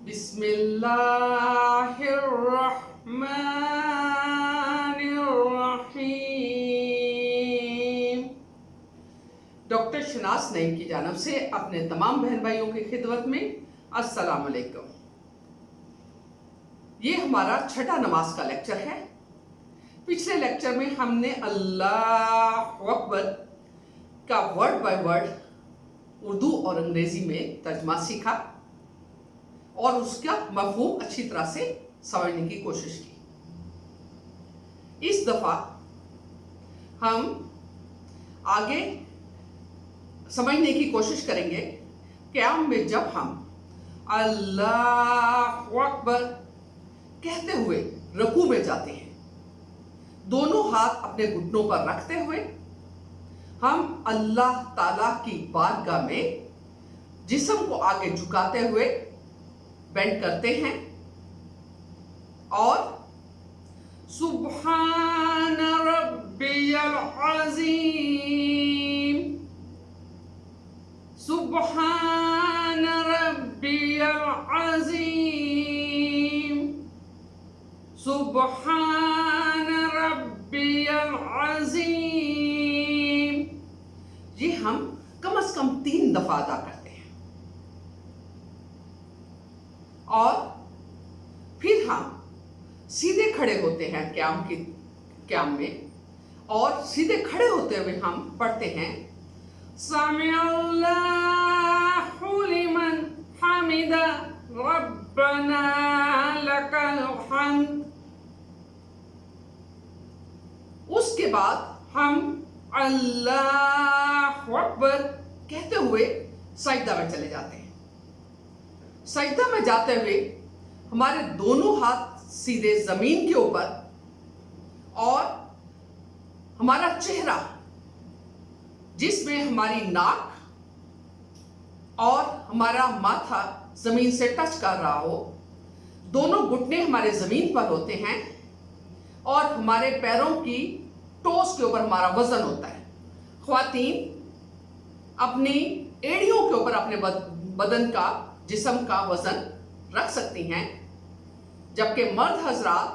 بسم اللہ الرحمن الرحیم۔ ڈاکٹر شناز نعیم کی جانب سے اپنے تمام بہن بھائیوں کی خدمت میں السلام علیکم۔ یہ ہمارا چھٹا نماز کا لیکچر ہے۔ پچھلے لیکچر میں ہم نے اللہ اکبر کا ورڈ بائی ورڈ اردو اور انگریزی میں ترجمہ سیکھا اور اس کا مفہوم اچھی طرح سے سمجھنے کی کوشش کی۔ اس دفعہ ہم آگے سمجھنے کی کوشش کریں گے قیام میں جب ہم اللہ اکبر کہتے ہوئے رکوع میں جاتے ہیں، دونوں ہاتھ اپنے گھٹنوں پر رکھتے ہوئے ہم اللہ تعالیٰ کی بارگاہ میں جسم کو آگے جھکاتے ہوئے بینڈ کرتے ہیں اور سبحان ربی العظیم، سبحان ربی العظیم، سبحان ربی العظیم، یہ ہم کم از کم 3 دفعہ ادا کرتے ہیں۔ اور پھر ہم سیدھے کھڑے ہوتے ہیں قیام میں، اور سیدھے کھڑے ہوتے ہوئے ہم پڑھتے ہیں سمع اللہ لمن حمدہ ربنا لک الحمد۔ اس کے بعد ہم اللہ اکبر کہتے ہوئے سجدہ میں چلے جاتے ہیں۔ سجدہ میں جاتے ہوئے ہمارے دونوں ہاتھ سیدھے زمین کے اوپر اور ہمارا چہرہ جس میں ہماری ناک اور ہمارا ماتھا زمین سے ٹچ کر رہا ہو، دونوں گھٹنے ہمارے زمین پر ہوتے ہیں اور ہمارے پیروں کی ٹوز کے اوپر ہمارا وزن ہوتا ہے۔ خواتین اپنی ایڑیوں کے اوپر اپنے بدن کا جسم کا وزن رکھ سکتی ہیں، جبکہ مرد حضرات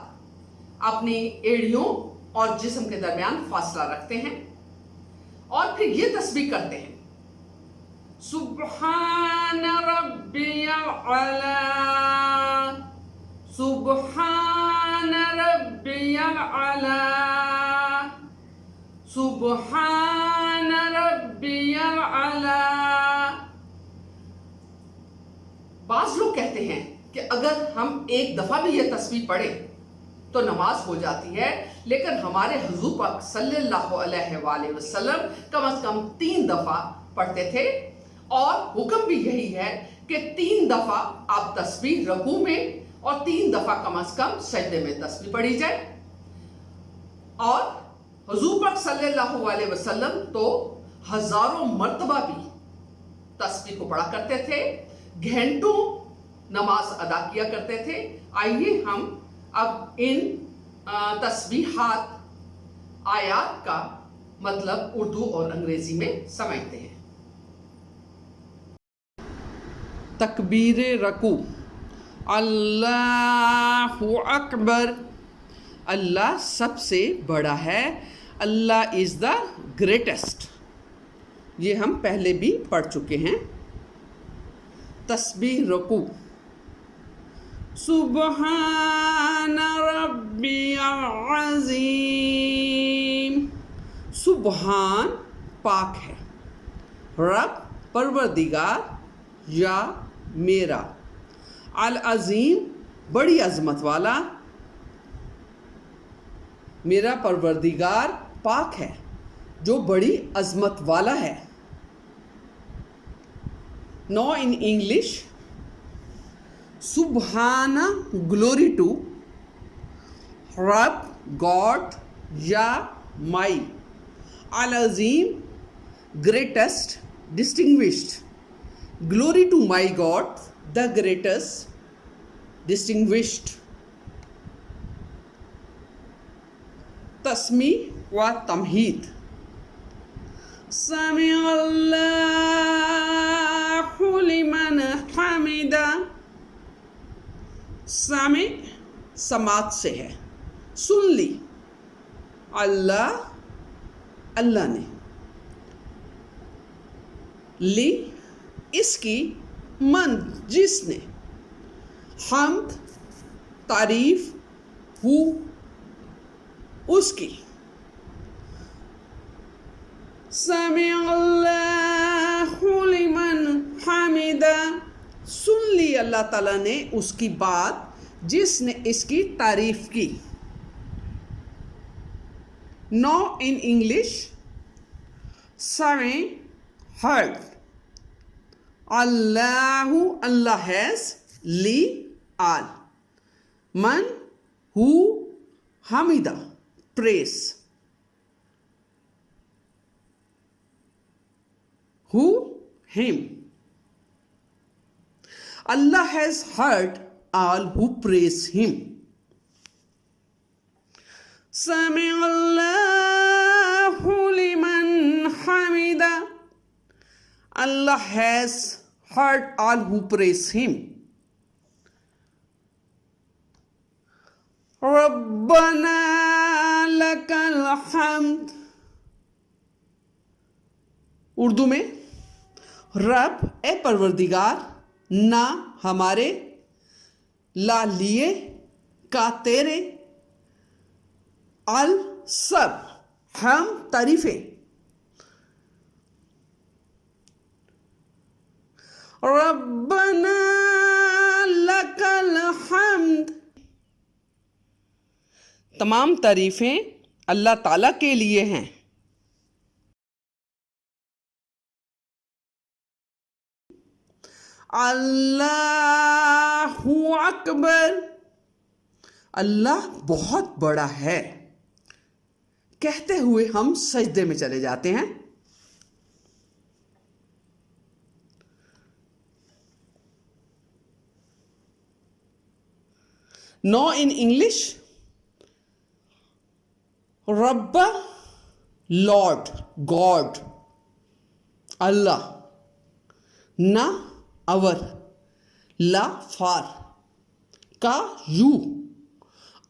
اپنی ایڑیوں اور جسم کے درمیان فاصلہ رکھتے ہیں اور پھر یہ تسبیح کرتے ہیں سبحان ربی الاعلی، سبحان ربی الاعلی، سبحان ربی الاعلی۔ بعض لوگ کہتے ہیں کہ اگر ہم ایک دفعہ بھی یہ تسبیح پڑھیں تو نماز ہو جاتی ہے، لیکن ہمارے حضور پاک صلی اللہ علیہ وآلہ وسلم کم از کم 3 دفعہ پڑھتے تھے، اور حکم بھی یہی ہے کہ 3 دفعہ آپ تسبیح رکوع میں اور 3 دفعہ کم از کم سجدے میں تسبیح پڑھی جائے۔ اور حضور پاک صلی اللہ علیہ وسلم تو ہزاروں مرتبہ بھی تسبیح کو پڑھا کرتے تھے، گھنٹوں نماز ادا کیا کرتے تھے۔ آئیے ہم اب ان تسبیحات آیات کا مطلب اردو اور انگریزی میں سمجھتے ہیں۔ تکبیر رکوع، اللہ اکبر، اللہ سب سے بڑا ہے، اللہ از دا گریٹسٹ، یہ ہم پہلے بھی پڑھ چکے ہیں۔ تسبیح رکوع، سبحان ربی العظیم، سبحان پاک ہے، رب پروردگار یا میرا، العظیم بڑی عظمت والا، میرا پروردگار پاک ہے جو بڑی عظمت والا ہے۔ Now in English, Subhana, glory to, Rab, God, Ya, my, Al-Azim, greatest, distinguished, glory to my God, the greatest, distinguished. Tasmi wa tamheed, سمع اللہ لمن حمدہ، سامع سماعت سے ہے. سن لی. اللہ اللہ نے. لی اس کی. من جس نے. حمد تعریف. ہو اس کی. سمع اللہ لمن حمدہ. سن لی اللہ تعالیٰ نے اس کی بات جس نے اس کی تعریف کی. نو ان انگلش. سمع heard. Allah Allah has. لی all. من who حمدہ praise. Who him. Allah has heard all who praise him. سمع اللہ لمن حمدہ. Allah has heard all who praise him. ربنا لك الحمد. اردو میں رب اے پروردگار نہ ہمارے لا لیے کا تیرے ال سب ہم تعریفیں. ربنا لک الحمد. تمام تعریفیں اللہ تعالیٰ کے لیے ہیں. اللہ اکبر. اللہ بہت بڑا ہے کہتے ہوئے ہم سجدے میں چلے جاتے ہیں. نو ان انگلش. رب لارڈ گاڈ. اللہ. نہ our. Law for. کا you.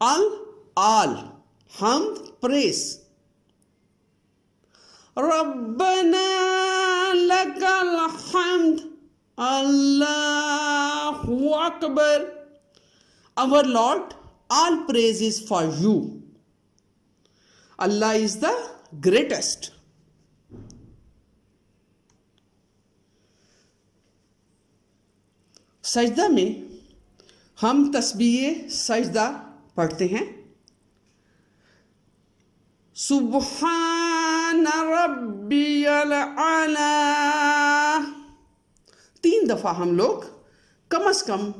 all. حمد praise. ربنا لك الحمد. اللہ اکبر. Our Lord, all praise is for you. Allah is the greatest. سجدہ میں ہم تسبیح سجدہ پڑھتے ہیں. سبحان ربی الاعلی. 3 دفعہ ہم لوگ کم از کم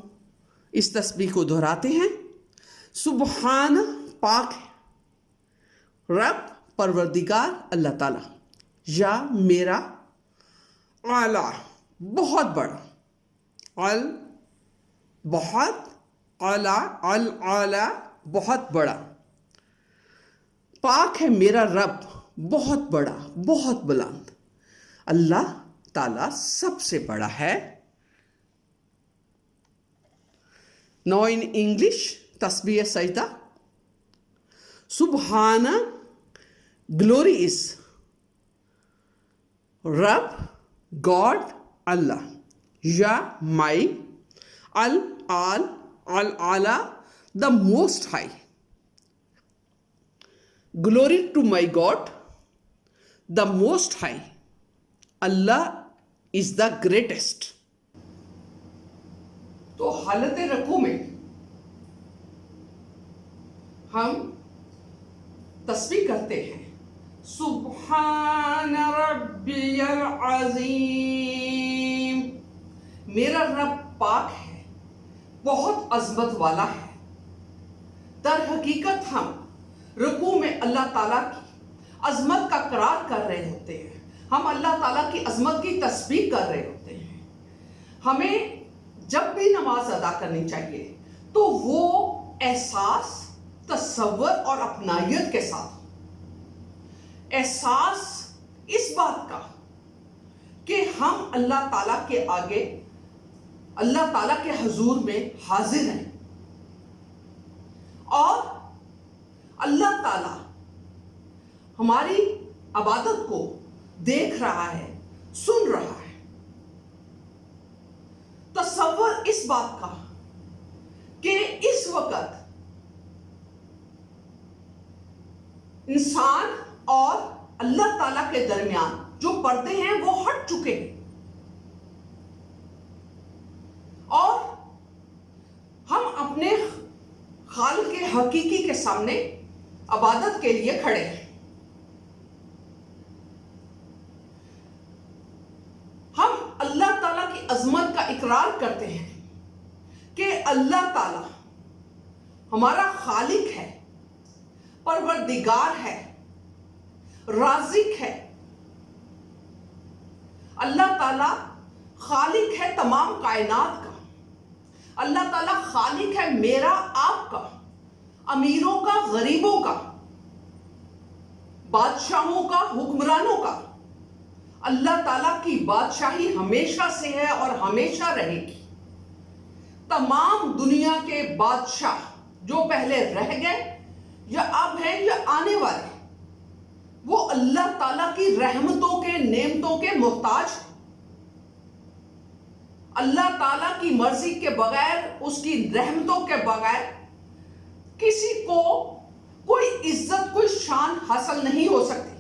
اس تسبیح کو دہراتے ہیں. سبحان پاک ہے. رب پروردگار اللہ تعالی. یا میرا. اعلی بہت بڑا. ال بہت. اعلی الاعلی بہت بڑا. پاک ہے میرا رب بہت بڑا بہت بلند. اللہ تعالی سب سے بڑا ہے. نو ان انگلش تسبیح سجدہ. سبحان گلوری از رب گاڈ اللہ. یا مائی. all Ala the most high. Glory to my God the most high. Allah is the greatest. تو حالت رکوع میں ہم تسبیح کرتے ہیں. سبحان ربی العظیم. میرا رب پاک ہے بہت عظمت والا ہے. در حقیقت ہم رکوع میں اللہ تعالیٰ کی عظمت کا اقرار کر رہے ہوتے ہیں. ہم اللہ تعالیٰ کی عظمت کی تسبیح کر رہے ہوتے ہیں. ہمیں جب بھی نماز ادا کرنی چاہیے تو وہ احساس تصور اور اپنائیت کے ساتھ. احساس اس بات کا کہ ہم اللہ تعالیٰ کے آگے اللہ تعالیٰ کے حضور میں حاضر ہیں. اور اللہ تعالی ہماری عبادت کو دیکھ رہا ہے، سن رہا ہے۔ تصور اس بات کا کہ اس وقت انسان اور اللہ تعالی کے درمیان جو پردے ہیں وہ ہٹ چکے ہیں، اور ہم اپنے خالق حقیقی کے سامنے عبادت کے لیے کھڑے ہیں۔ ہم اللہ تعالیٰ کی عظمت کا اقرار کرتے ہیں کہ اللہ تعالیٰ ہمارا خالق ہے، پروردگار ہے، رازق ہے۔ اللہ تعالیٰ خالق ہے تمام کائنات کا۔ اللہ تعالیٰ خالق ہے میرا، آپ کا، امیروں کا، غریبوں کا، بادشاہوں کا، حکمرانوں کا۔ اللہ تعالیٰ کی بادشاہی ہمیشہ سے ہے اور ہمیشہ رہے گی۔ تمام دنیا کے بادشاہ جو پہلے رہ گئے یا اب ہیں یا آنے والے، وہ اللہ تعالیٰ کی رحمتوں کے، نعمتوں کے محتاج ہیں۔ اللہ تعالیٰ کی مرضی کے بغیر، اس کی رحمتوں کے بغیر کسی کو کوئی عزت، کوئی شان حاصل نہیں ہو سکتی۔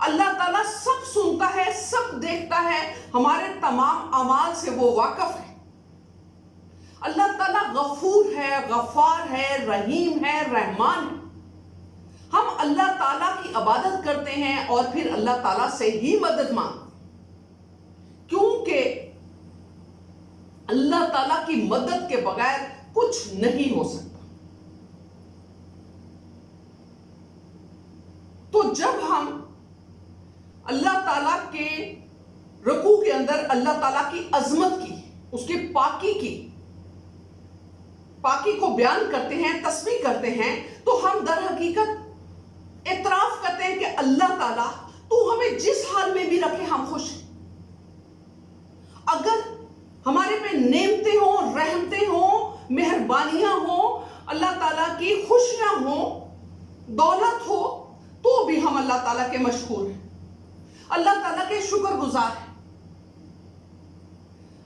اللہ تعالیٰ سب سنتا ہے، سب دیکھتا ہے، ہمارے تمام اعمال سے وہ واقف ہے۔ اللہ تعالیٰ غفور ہے، غفار ہے، رحیم ہے، رحمان ہے۔ ہم اللہ تعالیٰ کی عبادت کرتے ہیں اور پھر اللہ تعالیٰ سے ہی مدد مانگتے ہیں، کیونکہ اللہ تعالیٰ کی مدد کے بغیر کچھ نہیں ہو سکتا۔ تو جب ہم اللہ تعالیٰ کے رکوع کے اندر اللہ تعالیٰ کی عظمت کی، اس کی پاکی کو بیان کرتے ہیں، تسبیح کرتے ہیں، تو ہم در حقیقت اعتراف کرتے ہیں کہ اللہ تعالیٰ تو ہمیں جس حال میں بھی رکھے ہم خوش ہیں۔ اگر ہمارے پہ نعمتیں ہوں، رحمتیں ہوں، مہربانیاں ہوں، اللہ تعالیٰ کی خوشیاں ہوں، دولت ہو، تو بھی ہم اللہ تعالیٰ کے مشکور ہیں، اللہ تعالیٰ کے شکر گزار ہیں۔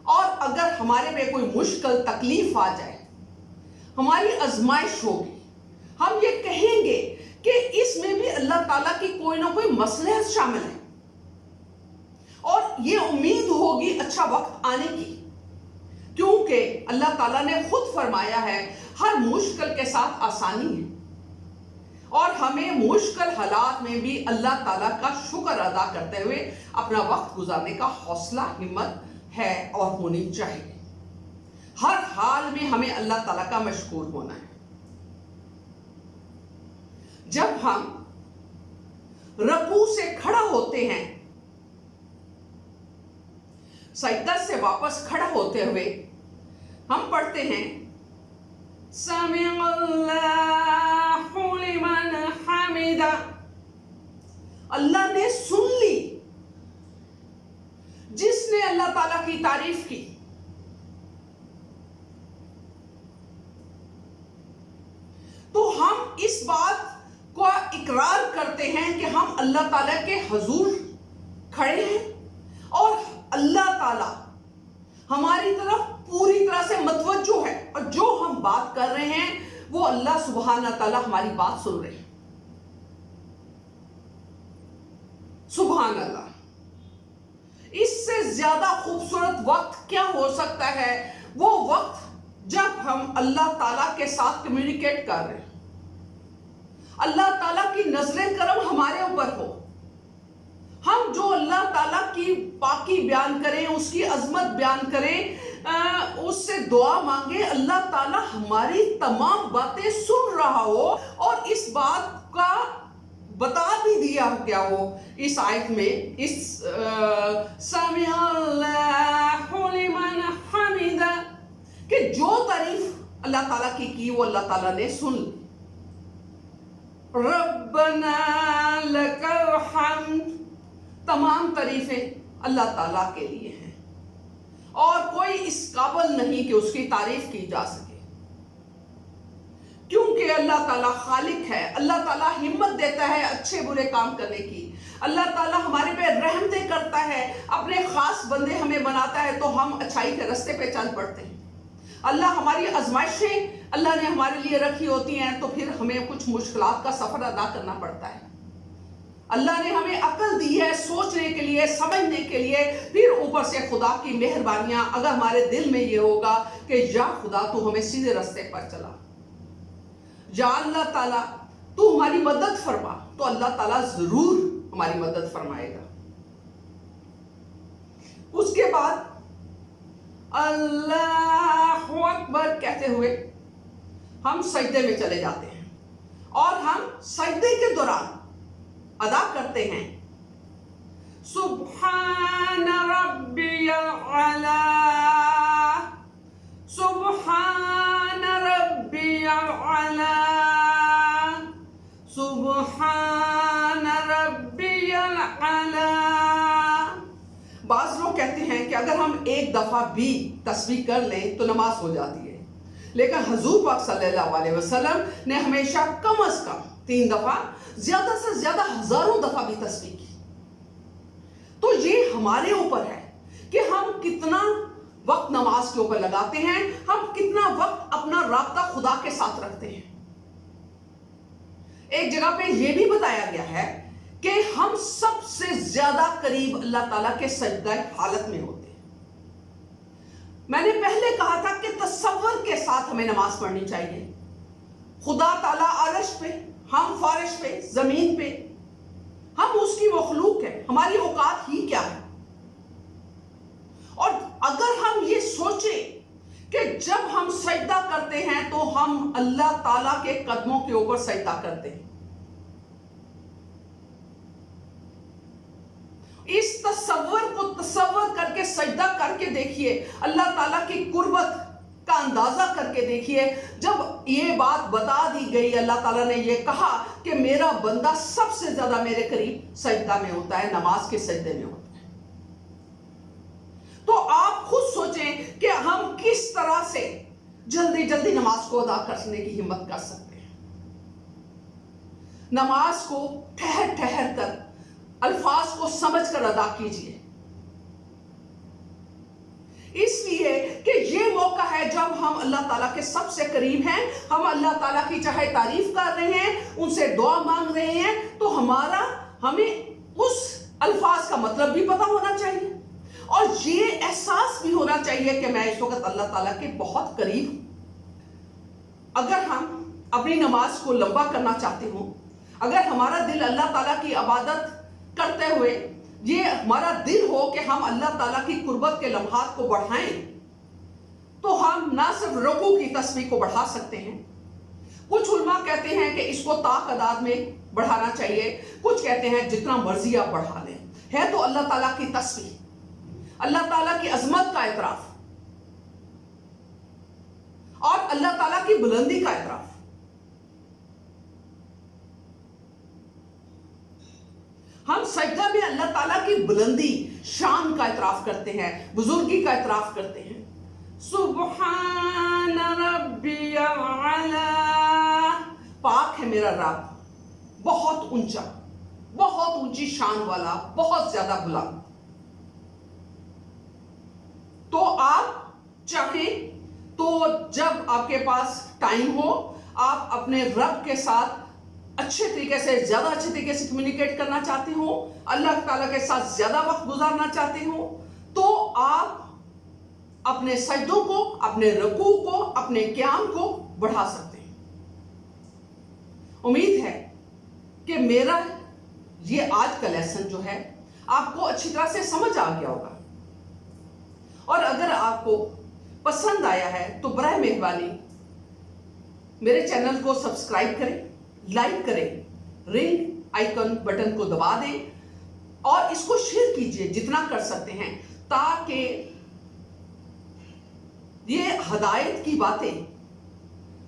اور اگر ہمارے پہ کوئی مشکل تکلیف آ جائے، ہماری آزمائش ہوگی، ہم یہ کہیں گے کہ اس میں بھی اللہ تعالیٰ کی کوئی نہ کوئی مصلحت شامل ہے، اور یہ امید ہوگی اچھا وقت آنے کی، کیونکہ اللہ تعالیٰ نے خود فرمایا ہے ہر مشکل کے ساتھ آسانی ہے، اور ہمیں مشکل حالات میں بھی اللہ تعالیٰ کا شکر ادا کرتے ہوئے اپنا وقت گزارنے کا حوصلہ، ہمت ہے اور ہونی چاہیے۔ ہر حال میں ہمیں اللہ تعالیٰ کا مشکور ہونا ہے۔ جب ہم رکوع سے کھڑا ہوتے ہیں، سجدہ سے واپس کھڑا ہوتے ہوئے ہم پڑھتے ہیں سمع اللہ لمن حمدہ، اللہ نے سن لی جس نے اللہ تعالیٰ کی تعریف کی۔ تو ہم اس بات کو اقرار کرتے ہیں کہ ہم اللہ تعالیٰ کے حضور کھڑے ہیں، اور اللہ تعالیٰ ہماری طرف پوری طرح سے متوجہ ہے، اور جو ہم بات کر رہے ہیں وہ اللہ سبحانہ تعالیٰ ہماری بات سن رہے ہیں۔ سبحان اللہ! اس سے زیادہ خوبصورت وقت کیا ہو سکتا ہے؟ وہ وقت جب ہم اللہ تعالیٰ کے ساتھ کمیونیکیٹ کر رہے ہیں، اللہ تعالیٰ کی نظر کرم ہمارے اوپر ہو، ہم جو اللہ تعالیٰ کی پاکی بیان کریں، اس کی عظمت بیان کریں، اس سے دعا مانگے، اللہ تعالیٰ ہماری تمام باتیں سن رہا ہو، اور اس بات کا بتا بھی دیا کیا ہو اس آیت میں، اس سمع اللہ لمن حمدہ، کہ جو تعریف اللہ تعالیٰ کی وہ اللہ تعالیٰ نے سن لی۔ ربنا لک الحمد، تمام تعریفیں اللہ تعالیٰ کے لیے ہیں، اور کوئی اس قابل نہیں کہ اس کی تعریف کی جا سکے۔ اللہ تعالیٰ خالق ہے, اللہ تعالیٰ ہمت دیتا ہے اچھے برے کام کرنے کی, اللہ تعالیٰ ہمارے پہ رحمتیں کرتا ہے, اپنے خاص بندے ہمیں بناتا ہے تو ہم اچھائی کے راستے پہ چل پڑتے ہیں. اللہ ہماری آزمائشیں اللہ نے ہمارے لیے رکھی ہوتی ہیں تو پھر ہمیں کچھ مشکلات کا سفر ادا کرنا پڑتا ہے. اللہ نے ہمیں عقل دی ہے سوچنے کے لیے, سمجھنے کے لیے, پھر اوپر سے خدا کی مہربانیاں. اگر ہمارے دل میں یہ ہوگا کہ یا خدا تو ہمیں سیدھے راستے پر چلا, یا اللہ تعالیٰ تو ہماری مدد فرما, تو اللہ تعالیٰ ضرور ہماری مدد فرمائے گا. اس کے بعد اللہ اکبر کہتے ہوئے ہم سجدے میں چلے جاتے ہیں, اور ہم سجدے کے دوران ادا کرتے ہیں سبحان ربی الاعلی, سبحان ربی الاعلی, سبحان ربی الاعلی. بعض لوگ کہتے ہیں کہ اگر ہم ایک دفعہ بھی تسبیح کر لیں تو نماز ہو جاتی ہے, لیکن حضور پاک صلی اللہ علیہ وسلم نے ہمیشہ کم از کم 3 دفعہ, زیادہ سے زیادہ ہزاروں دفعہ بھی تسبیح کی. تو یہ ہمارے اوپر ہے کہ ہم کتنا وقت نماز کے اوپر لگاتے ہیں, ہم کتنا وقت اپنا رابطہ خدا کے ساتھ رکھتے ہیں. ایک جگہ پہ یہ بھی بتایا گیا ہے کہ ہم سب سے زیادہ قریب اللہ تعالیٰ کے سجدہ حالت میں ہوتے ہیں. میں نے پہلے کہا تھا کہ تصور کے ساتھ ہمیں نماز پڑھنی چاہیے. خدا تعالیٰ عرش پہ, ہم فرش پہ, زمین پہ, ہم اس کی مخلوق ہیں, ہماری اوقات ہی کیا ہے. اور اگر ہم یہ سوچیں کہ جب ہم سجدہ کرتے ہیں تو ہم اللہ تعالیٰ کے قدموں کے اوپر سجدہ کرتے ہیں, اس تصور کو تصور کر کے سجدہ کر کے دیکھیے, اللہ تعالیٰ کی قربت کا اندازہ کر کے دیکھیے. جب یہ بات بتا دی گئی, اللہ تعالیٰ نے یہ کہا کہ میرا بندہ سب سے زیادہ میرے قریب سجدہ میں ہوتا ہے, نماز کے سجدے میں ہوتا ہے, تو آپ خود سوچیں کہ ہم کس طرح سے جلدی جلدی نماز کو ادا کرنے کی ہمت کر سکتے ہیں. نماز کو ٹھہر ٹھہر کر, الفاظ کو سمجھ کر ادا کیجیے, اس لیے کہ یہ موقع ہے جب ہم اللہ تعالیٰ کے سب سے قریب ہیں, ہم اللہ تعالیٰ کی چاہے تعریف کر رہے ہیں, ان سے دعا مانگ رہے ہیں, تو ہمیں اس الفاظ کا مطلب بھی پتہ ہونا چاہیے, اور یہ احساس بھی ہونا چاہیے کہ میں اس وقت اللہ تعالیٰ کے بہت قریب ہوں. اگر ہم اپنی نماز کو لمبا کرنا چاہتے ہوں, اگر ہمارا دل اللہ تعالیٰ کی عبادت کرتے ہوئے یہ ہمارا دل ہو کہ ہم اللہ تعالیٰ کی قربت کے لمحات کو بڑھائیں, تو ہم نہ صرف رکوع کی تسبیح کو بڑھا سکتے ہیں. کچھ علماء کہتے ہیں کہ اس کو تعداد میں بڑھانا چاہیے, کچھ کہتے ہیں جتنا مرضی آپ بڑھا لیں. ہے تو اللہ تعالیٰ کی تسبیح, اللہ تعالیٰ کی عظمت کا اعتراف اور اللہ تعالیٰ کی بلندی کا اعتراف. ہم سجدہ میں اللہ تعالیٰ کی بلندی, شان کا اعتراف کرتے ہیں, بزرگی کا اعتراف کرتے ہیں. سبحان ربی الاعلی, پاک ہے میرا رب, بہت اونچا, بہت اونچی شان والا, بہت زیادہ بلند. تو آپ چاہیں تو جب آپ کے پاس ٹائم ہو, آپ اپنے رب کے ساتھ اچھے طریقے سے, زیادہ اچھے طریقے سے کمیونیکیٹ کرنا چاہتے ہو, اللہ تعالیٰ کے ساتھ زیادہ وقت گزارنا چاہتے ہو, تو آپ اپنے سجدوں کو, اپنے رکوع کو, اپنے قیام کو بڑھا سکتے ہیں. امید ہے کہ میرا یہ آج کا لیسن جو ہے آپ کو اچھی طرح سے سمجھ آ گیا ہوگا, اور اگر آپ کو پسند آیا ہے تو برائے مہربانی میرے چینل کو سبسکرائب کریں, لائک کریں, رنگ آئیکن بٹن کو دبا دیں, اور اس کو شیئر کیجئے جتنا کر سکتے ہیں, تاکہ یہ ہدایت کی باتیں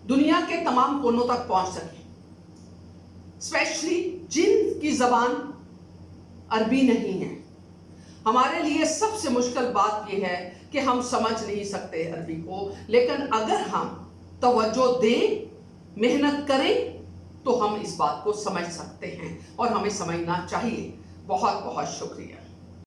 دنیا کے تمام کونوں تک پہنچ سکیں, اسپیشلی جن کی زبان عربی نہیں ہے. ہمارے لیے سب سے مشکل بات یہ ہے کہ ہم سمجھ نہیں سکتے عربی کو, لیکن اگر ہم توجہ دیں محنت کریں تو ہم اس بات کو سمجھ سکتے ہیں اور ہمیں سمجھنا چاہیے. بہت بہت شکریہ.